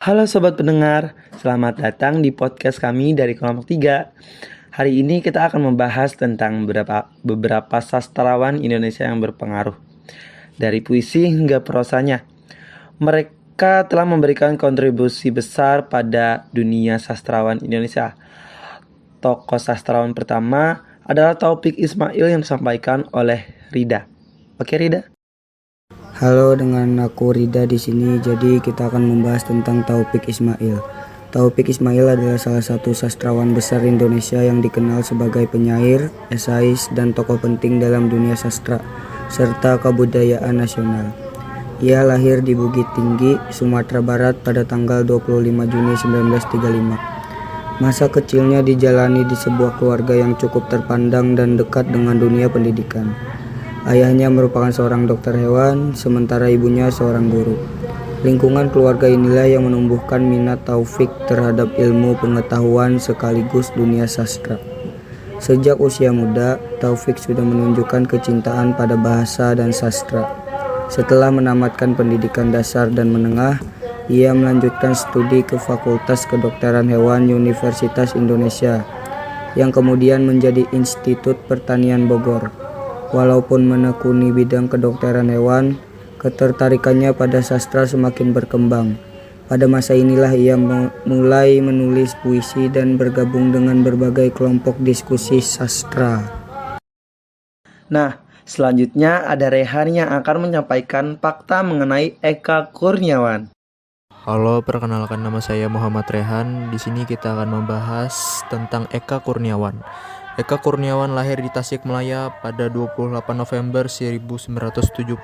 Halo sobat pendengar, selamat datang di podcast kami dari kelompok 3. Hari ini kita akan membahas tentang beberapa sastrawan Indonesia yang berpengaruh. Dari puisi hingga prosanya, mereka telah memberikan kontribusi besar pada dunia sastrawan Indonesia. Tokoh sastrawan pertama adalah Taufik Ismail yang disampaikan oleh Rida. Oke Rida? Halo, dengan aku Rida di sini. Jadi kita akan membahas tentang Taufik Ismail. Taufik Ismail adalah salah satu sastrawan besar Indonesia yang dikenal sebagai penyair, esais, dan tokoh penting dalam dunia sastra serta kebudayaan nasional. Ia lahir di Bukit Tinggi, Sumatera Barat pada tanggal 25 Juni 1935. Masa kecilnya dijalani di sebuah keluarga yang cukup terpandang dan dekat dengan dunia pendidikan. Ayahnya merupakan seorang dokter hewan, sementara ibunya seorang guru. Lingkungan keluarga inilah yang menumbuhkan minat Taufik terhadap ilmu pengetahuan sekaligus dunia sastra. Sejak usia muda, Taufik sudah menunjukkan kecintaan pada bahasa dan sastra. Setelah menamatkan pendidikan dasar dan menengah, ia melanjutkan studi ke Fakultas Kedokteran Hewan Universitas Indonesia, yang kemudian menjadi Institut Pertanian Bogor. Walaupun menekuni bidang kedokteran hewan, ketertarikannya pada sastra semakin berkembang. Pada masa inilah ia mulai menulis puisi dan bergabung dengan berbagai kelompok diskusi sastra. Nah, selanjutnya ada Rehan yang akan menyampaikan fakta mengenai Eka Kurniawan. Halo, perkenalkan nama saya Muhammad Rehan. Di sini kita akan membahas tentang Eka Kurniawan. Eka Kurniawan lahir di Tasikmalaya pada 28 November 1975.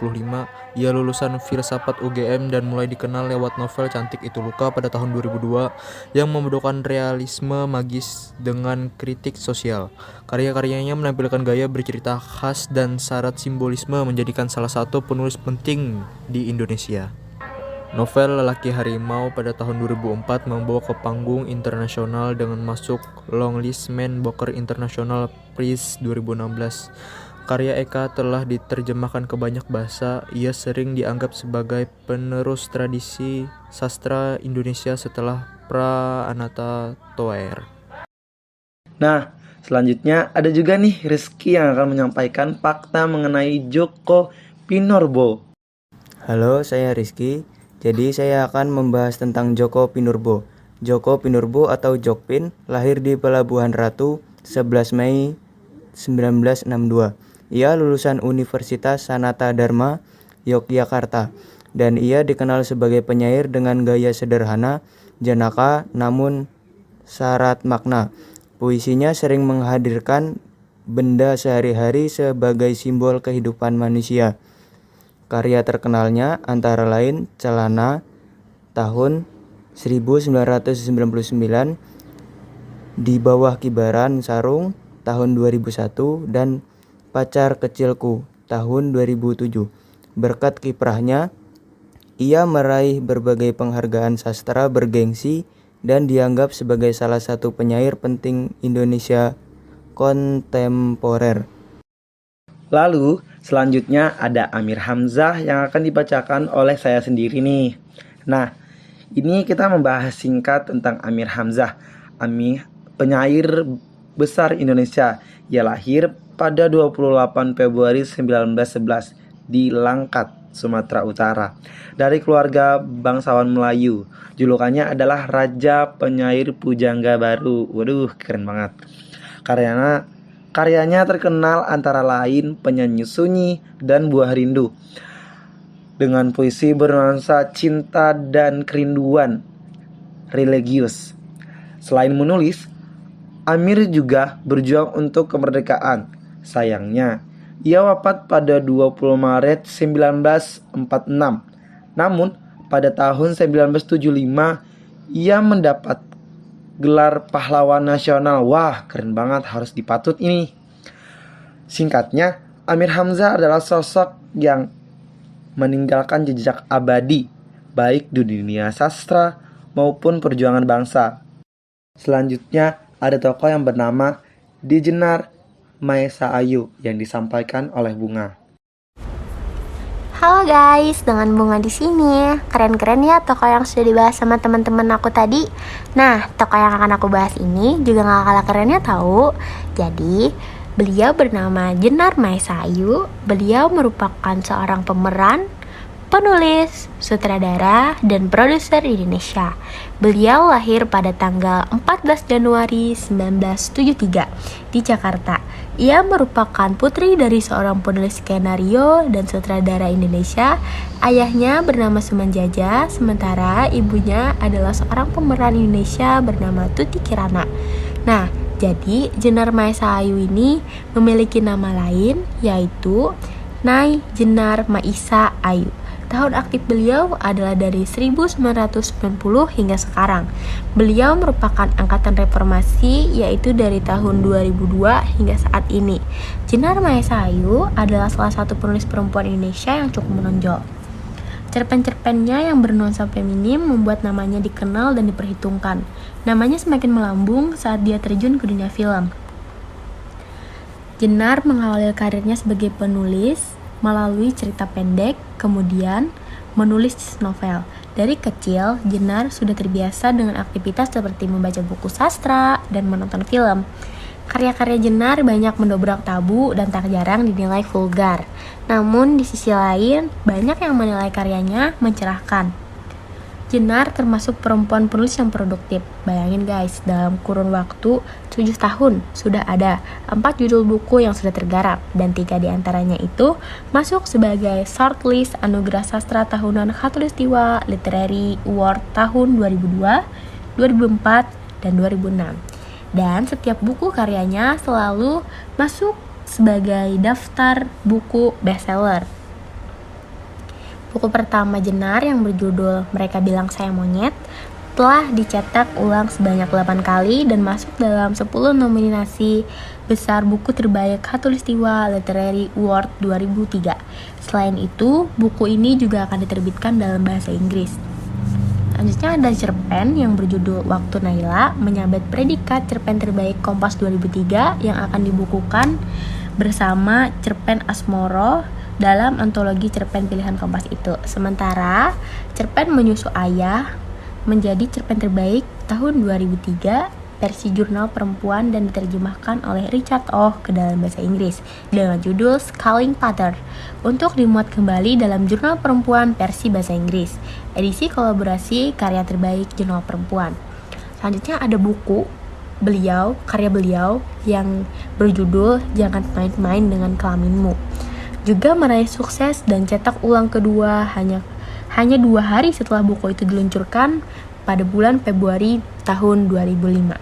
Ia lulusan filsafat UGM dan mulai dikenal lewat novel Cantik Itu Luka pada tahun 2002 yang membadukan realisme magis dengan kritik sosial. Karya-karyanya menampilkan gaya bercerita khas dan syarat simbolisme menjadikan salah satu penulis penting di Indonesia. Novel Lelaki Harimau pada tahun 2004 membawa ke panggung internasional dengan masuk longlist Man Booker International Prize 2016. Karya Eka telah diterjemahkan ke banyak bahasa. Ia sering dianggap sebagai penerus tradisi sastra Indonesia setelah Pranata Toer. Nah, selanjutnya ada juga nih Rizky yang akan menyampaikan fakta mengenai Djoko Pinurbo. Halo, saya Rizky. Jadi saya akan membahas tentang Djoko Pinurbo. Djoko Pinurbo atau Jokpin lahir di Pelabuhan Ratu 11 Mei 1962. Ia lulusan Universitas Sanata Dharma, Yogyakarta, dan ia dikenal sebagai penyair dengan gaya sederhana, jenaka, namun syarat makna. Puisinya sering menghadirkan benda sehari-hari sebagai simbol kehidupan manusia. Karya terkenalnya antara lain Celana tahun 1999, Di Bawah Kibaran Sarung tahun 2001, dan Pacar Kecilku tahun 2007. Berkat kiprahnya, ia meraih berbagai penghargaan sastra bergengsi dan dianggap sebagai salah satu penyair penting Indonesia kontemporer. Lalu, selanjutnya ada Amir Hamzah yang akan dibacakan oleh saya sendiri nih. Nah, ini kita membahas singkat tentang Amir Hamzah. Penyair besar Indonesia. Ia lahir pada 28 Februari 1911 di Langkat, Sumatera Utara. Dari keluarga bangsawan Melayu. Julukannya adalah Raja Penyair Pujangga Baru. Waduh, keren banget. Karyanya terkenal antara lain Penyanyi Sunyi dan Buah Rindu, dengan puisi bernuansa cinta dan kerinduan religius. Selain menulis, Amir juga berjuang untuk kemerdekaan. Sayangnya, ia wafat pada 20 Maret 1946. Namun, pada tahun 1975, ia mendapat gelar pahlawan nasional. Wah, keren banget, harus dipatut ini. Singkatnya, Amir Hamzah adalah sosok yang meninggalkan jejak abadi, baik di dunia sastra maupun perjuangan bangsa. Selanjutnya, ada tokoh yang bernama Dijenar Maesa Ayu yang disampaikan oleh Bunga. Halo guys, dengan Bunga di sini. Keren-keren ya tokoh yang sudah dibahas sama teman-teman aku tadi. Nah, tokoh yang akan aku bahas ini juga gak kalah kerennya tahu. Jadi, beliau bernama Jenar Maesayu. Beliau merupakan seorang pemeran, penulis, sutradara, dan produser Indonesia. Beliau lahir pada tanggal 14 Januari 1973 di Jakarta. Ia merupakan putri dari seorang penulis skenario dan sutradara Indonesia. Ayahnya bernama Sumanjaja, sementara ibunya adalah seorang pemeran Indonesia bernama Tuti Kirana. Nah, jadi Jenar Maesayu ini memiliki nama lain yaitu Nyai Jenar Maisa Ayu. Tahun aktif beliau adalah dari 1990 hingga sekarang. Beliau merupakan angkatan reformasi yaitu dari tahun 2002 hingga saat ini. Jenar Maesayu adalah salah satu penulis perempuan Indonesia yang cukup menonjol. Cerpen-cerpennya yang bernuansa feminim membuat namanya dikenal dan diperhitungkan. Namanya semakin melambung saat dia terjun ke dunia film. Jenar mengawali karirnya sebagai penulis melalui cerita pendek, kemudian menulis novel. Dari kecil, Jenar sudah terbiasa dengan aktivitas seperti membaca buku sastra dan menonton film. Karya-karya Jenar banyak mendobrak tabu dan tak jarang dinilai vulgar. Namun di sisi lain, banyak yang menilai karyanya mencerahkan. Jenar termasuk perempuan penulis yang produktif. Bayangin guys, dalam kurun waktu 7 tahun sudah ada 4 judul buku yang sudah tergarap, dan 3 diantaranya itu masuk sebagai shortlist Anugerah Sastra Tahunan Khatulistiwa Literary Award tahun 2002, 2004, dan 2006. Dan setiap buku karyanya selalu masuk sebagai daftar buku bestseller. Buku pertama Jenar yang berjudul Mereka Bilang Saya Monyet telah dicetak ulang sebanyak 8 kali dan masuk dalam 10 nominasi besar buku terbaik Khatulistiwa Literary Award 2003. Selain itu, buku ini juga akan diterbitkan dalam bahasa Inggris. Selanjutnya ada cerpen yang berjudul Waktu Naila, menyabet predikat cerpen terbaik Kompas 2003 yang akan dibukukan bersama cerpen Asmoro dalam antologi cerpen pilihan Kompas itu. Sementara cerpen Menyusu Ayah menjadi cerpen terbaik tahun 2003 versi jurnal perempuan dan diterjemahkan oleh Richard Oh ke dalam bahasa Inggris dengan judul Sculling Pattern untuk dimuat kembali dalam jurnal perempuan versi bahasa Inggris, edisi kolaborasi karya terbaik jurnal perempuan. Selanjutnya ada buku karya beliau yang berjudul Jangan Main-Main Dengan Kelaminmu, juga meraih sukses dan cetak ulang kedua hanya 2 hari setelah buku itu diluncurkan pada bulan Februari tahun 2005.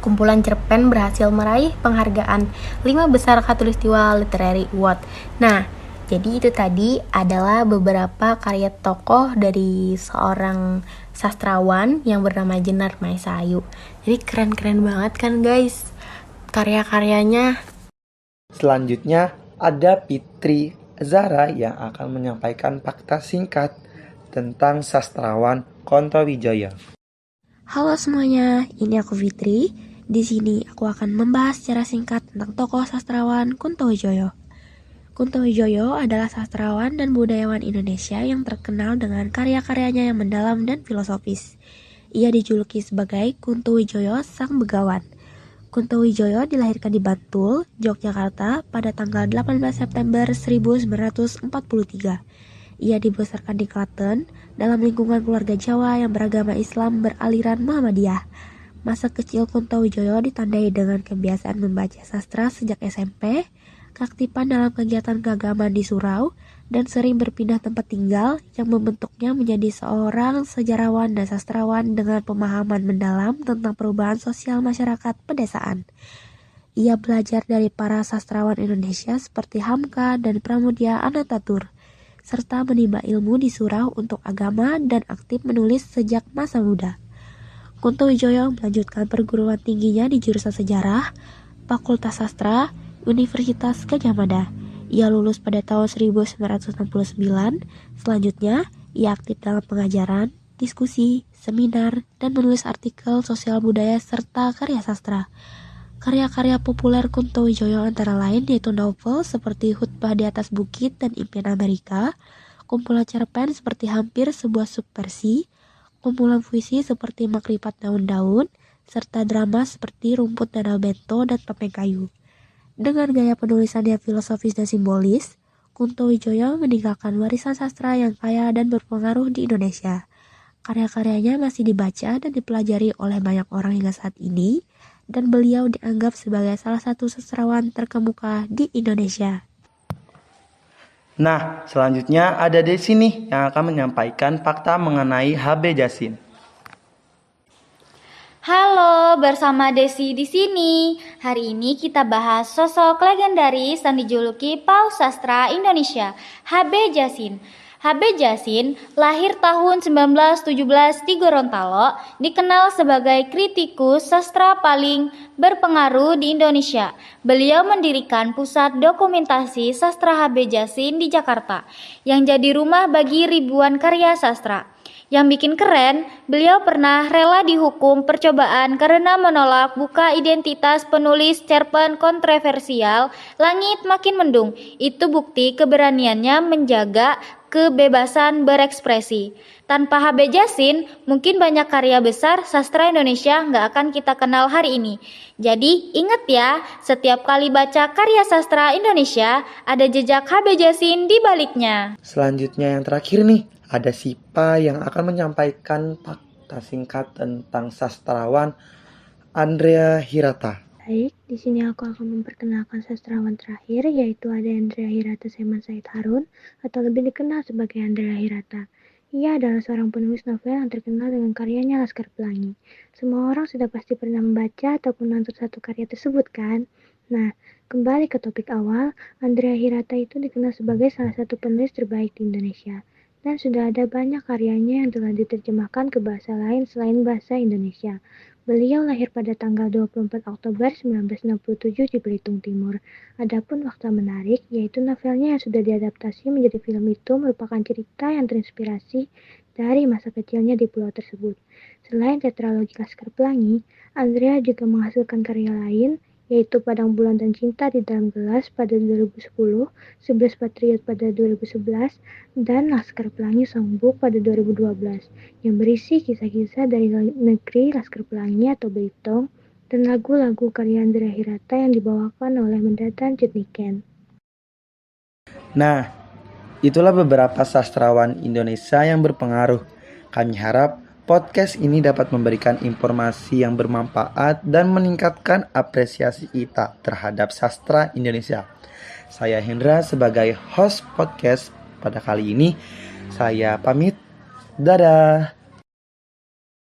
Kumpulan cerpen berhasil meraih penghargaan 5 besar Khatulistiwa Literary Award. Nah, jadi itu tadi adalah beberapa karya tokoh dari seorang sastrawan yang bernama Jenar Maesayu. Jadi keren-keren banget kan guys karya-karyanya. Selanjutnya ada Fitri Zahra yang akan menyampaikan fakta singkat tentang sastrawan Kunto Wijoyo. Halo semuanya, ini aku Fitri. Di sini aku akan membahas secara singkat tentang tokoh sastrawan Kunto Wijoyo. Kunto Wijoyo adalah sastrawan dan budayawan Indonesia yang terkenal dengan karya-karyanya yang mendalam dan filosofis. Ia dijuluki sebagai Kunto Wijoyo Sang Begawan. Kunto Wijoyo dilahirkan di Bantul, Yogyakarta pada tanggal 18 September 1943. Ia dibesarkan di Klaten dalam lingkungan keluarga Jawa yang beragama Islam beraliran Muhammadiyah. Masa kecil Kunto Wijoyo ditandai dengan kebiasaan membaca sastra sejak SMP, keaktifan dalam kegiatan keagamaan di surau, dan sering berpindah tempat tinggal yang membentuknya menjadi seorang sejarawan dan sastrawan dengan pemahaman mendalam tentang perubahan sosial masyarakat pedesaan. Ia belajar dari para sastrawan Indonesia seperti Hamka dan Pramudia Anantatur, serta menimba ilmu di surau untuk agama dan aktif menulis sejak masa muda. Kunto Wijoyo melanjutkan perguruan tingginya di jurusan sejarah, Fakultas Sastra, Universitas Gadjah Mada. Ia lulus pada tahun 1969. Selanjutnya, ia aktif dalam pengajaran, diskusi, seminar, dan menulis artikel sosial budaya serta karya sastra. Karya-karya populer Kunto Wijoyo antara lain yaitu novel seperti Khutbah di Atas Bukit dan Impian Amerika, kumpulan cerpen seperti Hampir Sebuah Subversi, kumpulan puisi seperti Makripat Daun-Daun, serta drama seperti Rumput Danau Bento dan Topeng Kayu. Dengan gaya penulisan yang filosofis dan simbolis, Kunto Wijoyo meninggalkan warisan sastra yang kaya dan berpengaruh di Indonesia. Karya-karyanya masih dibaca dan dipelajari oleh banyak orang hingga saat ini, dan beliau dianggap sebagai salah satu sastrawan terkemuka di Indonesia. Nah, selanjutnya ada Desi nih yang akan menyampaikan fakta mengenai HB Jasin. Halo, bersama Desi di sini. Hari ini kita bahas sosok legendaris yang dijuluki Paus Sastra Indonesia, HB Jasin. HB Jasin lahir tahun 1917 di Gorontalo, dikenal sebagai kritikus sastra paling berpengaruh di Indonesia. Beliau mendirikan pusat dokumentasi sastra HB Jasin di Jakarta, yang jadi rumah bagi ribuan karya sastra. Yang bikin keren, beliau pernah rela dihukum percobaan karena menolak buka identitas penulis cerpen kontroversial Langit Makin Mendung. Itu bukti keberaniannya menjaga kebebasan berekspresi. Tanpa HB Jasin, mungkin banyak karya besar sastra Indonesia nggak akan kita kenal hari ini. Jadi ingat ya, setiap kali baca karya sastra Indonesia, ada jejak HB Jasin di baliknya. Selanjutnya yang terakhir nih, ada Sipa yang akan menyampaikan fakta singkat tentang sastrawan Andrea Hirata. Baik, di sini aku akan memperkenalkan sastrawan terakhir, yaitu ada Andrea Hirata Seman Said Harun, atau lebih dikenal sebagai Andrea Hirata. Ia adalah seorang penulis novel yang terkenal dengan karyanya Laskar Pelangi. Semua orang sudah pasti pernah membaca ataupun nonton satu karya tersebut kan? Nah, kembali ke topik awal, Andrea Hirata itu dikenal sebagai salah satu penulis terbaik di Indonesia. Dan sudah ada banyak karyanya yang telah diterjemahkan ke bahasa lain selain bahasa Indonesia. Beliau lahir pada tanggal 24 Oktober 1967 di Belitung Timur. Adapun fakta menarik, yaitu novelnya yang sudah diadaptasi menjadi film itu merupakan cerita yang terinspirasi dari masa kecilnya di pulau tersebut. Selain tetralogi Laskar Pelangi, Andrea juga menghasilkan karya lain, yaitu Padang Bulan dan Cinta di Dalam Gelas pada 2010, 11 Patriot pada 2011, dan Laskar Pelangi Songbook pada 2012, yang berisi kisah-kisah dari negeri Laskar Pelangi atau Belitung, dan lagu-lagu karya Andrea Hirata yang dibawakan oleh Mendadan Jetniken. Nah, itulah beberapa sastrawan Indonesia yang berpengaruh. Kami harap podcast ini dapat memberikan informasi yang bermanfaat dan meningkatkan apresiasi kita terhadap sastra Indonesia. Saya Hendra sebagai host podcast pada kali ini. Saya pamit. Dadah.